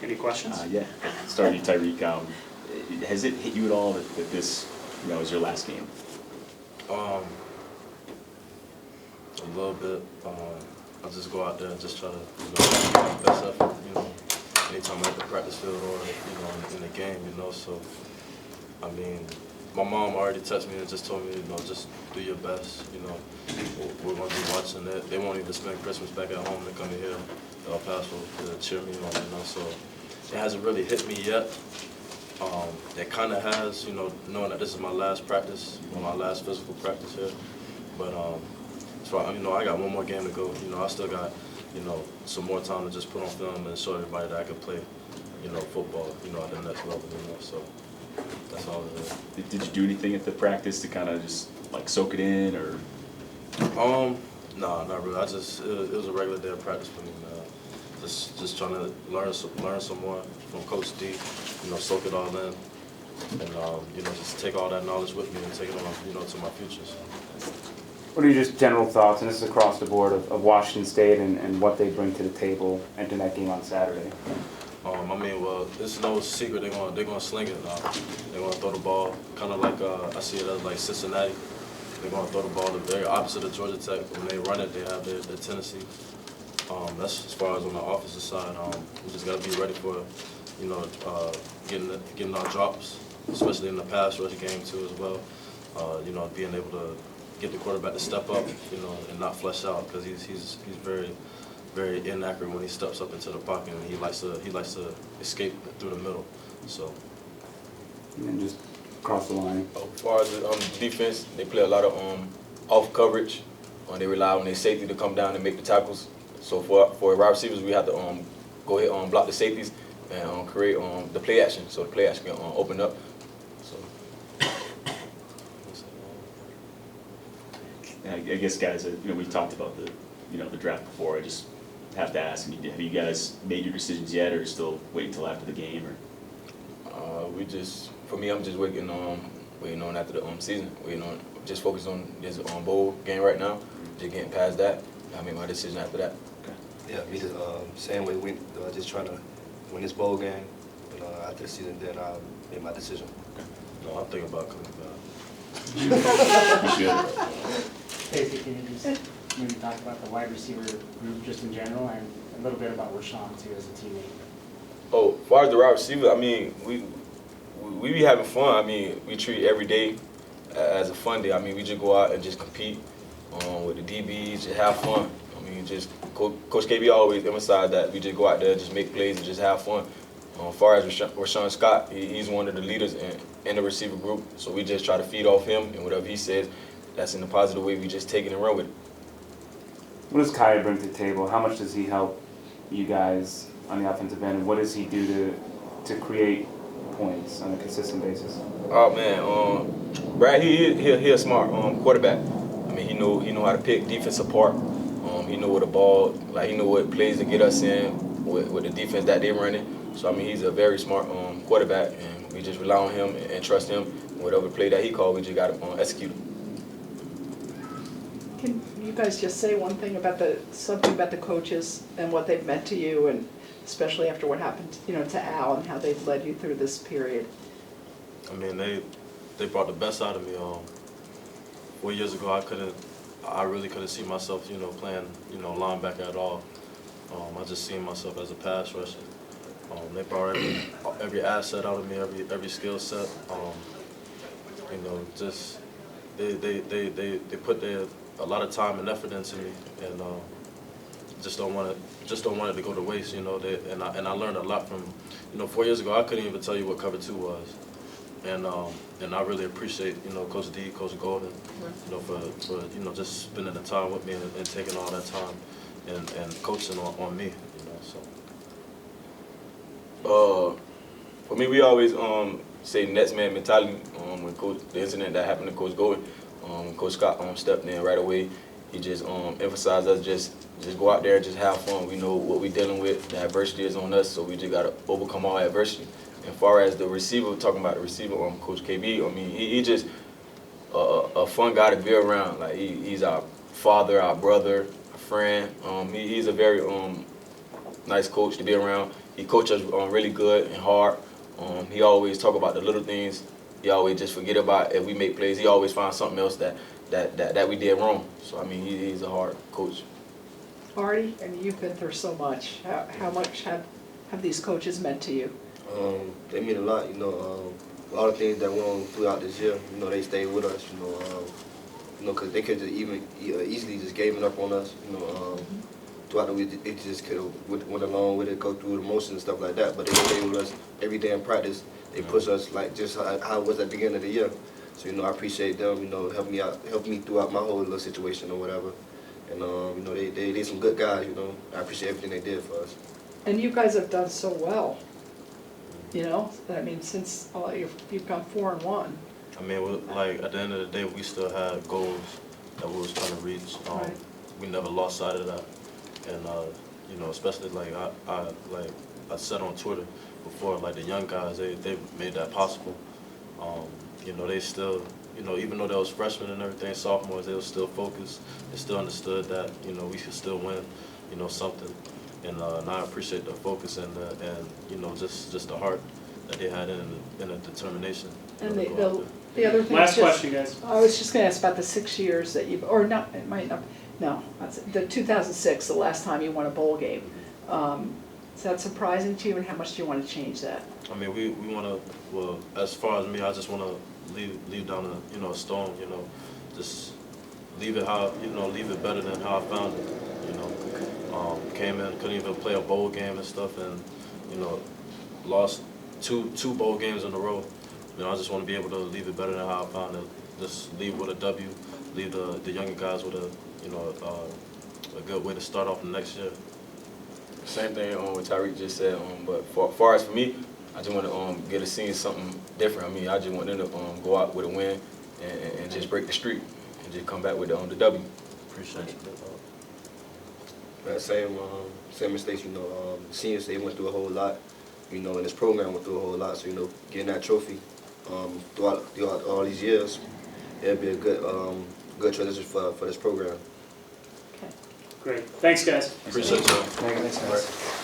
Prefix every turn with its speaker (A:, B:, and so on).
A: Any questions?
B: Yeah. Starting Tyriq, has it hit you at all that this, is your last game?
C: A little bit. I just go out there and just try to, give my best effort, anytime I'm at the practice field or, in the game, So, I mean, my mom already texted me and just told me, just do your best, We're going to be watching it. They won't even spend Christmas back at home. They come in here, El Paso, to cheer me on, So it hasn't really hit me yet. It kind of has, knowing that this is my last practice, my last physical practice here. But, so, I got one more game to go. I still got, some more time to just put on film and show everybody that I can play, football, at the next level, So that's all it is.
B: Did you do anything at the practice to kind of just like soak it in, or?
C: No, not really. It was a regular day of practice for me. Just trying to learn some more from Coach D. Soak it all in, and just take all that knowledge with me and take it on, to my futures.
A: What are your just general thoughts, and this is across the board, of Washington State and what they bring to the table entering that game on Saturday?
C: Well, it's no secret they're gonna sling it now. They're gonna throw the ball, kind of like I see it as like Cincinnati. They're gonna throw the ball the very opposite of Georgia Tech. When they run it, they have their tendency. That's as far as on the offensive side. We just gotta be ready for, getting our drops, especially in the pass rush game too as well. Being able to get the quarterback to step up, and not flush out, because he's very, very inaccurate when he steps up into the pocket, and he likes to escape through the middle. So.
A: And then just across the line.
D: As far as the defense, they play a lot of off coverage. They rely on their safety to come down and make the tackles. So for wide receivers, we have to go ahead and block the safeties and create the play action, so the play action can open up. So.
B: I guess, guys, we talked about the draft before. I just have to ask, have you guys made your decisions yet, or still waiting until after the game, or?
D: For me, I'm just waiting on after the season. Just focus on this bowl game right now. Just getting past that, I make my decision after that.
B: Okay.
E: Yeah, me the same way. We just trying to win this bowl game. After the season, then I'll make my decision.
C: Okay. No, I'm thinking about coming back.
B: You should.
F: Stacy, can you just maybe talk about the wide receiver group just in general, and a little bit about Rashawn too as a teammate?
D: Oh, as far as the wide receiver, we be having fun. We treat every day as a fun day. We just go out and just compete with the DBs, just have fun. Coach KB always emphasized that we just go out there, just make plays and just have fun. As far as Rashawn Scott, he's one of the leaders in the receiver group, so we just try to feed off him, and whatever he says, that's in a positive way, we just take it and run with it.
A: What does Kai bring to the table? How much does he help you guys on the offensive end, and what does he do to create points on a consistent basis?
D: Oh man, Brad, he a smart quarterback. He know how to pick defense apart. He know what the ball, he know what plays to get us in with the defense that they're running. So he's a very smart quarterback, and we just rely on him and trust him. Whatever play that he called, we just got to execute it.
G: Can you guys just say one thing about something about the coaches and what they've meant to you, and especially after what happened, to Al, and how they've led you through this period?
C: They brought the best out of me. 4 years ago, I really couldn't see myself, playing, linebacker at all. I just seen myself as a pass rusher. They brought every asset out of me, every skill set. They put a lot of time and effort into me, and just don't want it to go to waste. And I learned a lot from. 4 years ago, I couldn't even tell you what cover 2 was. And I really appreciate Coach D, Coach Golden, for just spending the time with me and taking all that time and coaching on me,
D: For me, we always say next man mentality. When the incident that happened to Coach Golden, Coach Scott stepped in right away. He just emphasized us just go out there, just have fun. We know what we're dealing with. The adversity is on us, so we just got to overcome all adversity. As far as the receiver, talking about the receiver, Coach KB, he just a fun guy to be around. He's our father, our brother, our friend. He's a very nice coach to be around. He coaches us really good and hard. He always talk about the little things. He always just forget about if we make plays. He always finds something else that we did wrong. So I mean, he's a hard coach.
G: Artie, and you've been through so much. How much have these coaches meant to you?
E: They mean a lot, you know. A lot of things that went on throughout this year, you know, they stayed with us, you know, because they could just easily just gave up on us, you know. Throughout the week, it just could have went along with it, go through the motions and stuff like that. But they stayed with us every day in practice. They push us like just how it was at the beginning of the year. So you know, I appreciate them. You know, helped me throughout my whole little situation or whatever. And you know, they some good guys. You know, I appreciate everything they did for us.
G: And you guys have done so well. You know, I mean, since you've gone 4-1.
C: I mean, like at the end of the day, we still had goals that we was trying to reach.
G: Right.
C: We never lost sight of that, and you know, especially like I said on Twitter before, like the young guys, they made that possible. You know, they still, you know, even though they was freshmen and everything, sophomores, they was still focused. They still understood that, you know, we could still win, you know, something. And I appreciate the focus and you know, just the heart that they had in the determination.
G: And the other thing
F: Last
G: is just,
F: question, guys.
G: I was just going to ask about the 6 years that you've, or not, it might not, no, that's the 2006, the last time you won a bowl game. Is that surprising to you, and how much do you want to change that?
C: I mean, we want to, well, as far as me, I just want to leave down a, you know, a stone, you know, just leave it how, you know, leave it better than how I found it, you know. Came in, couldn't even play a bowl game and stuff, and, you know, lost two bowl games in a row. You know, I just want to be able to leave it better than how I found it. Just leave with a W, leave the younger guys with a, you know, a good way to start off the next year.
D: Same thing what Tyriq just said. But far as for me, I just want to get to seeing something different. I mean, I just want them to go out with a win and just break the streak and just come back with the W.
C: Appreciate it.
E: Same mistakes, you know, seniors, they went through a whole lot, you know, and this program went through a whole lot. So, you know, getting that trophy throughout all these years, it'll be a good transition for this program.
G: Okay.
F: Great. Thanks, guys.
C: Appreciate you.
A: Thanks, guys.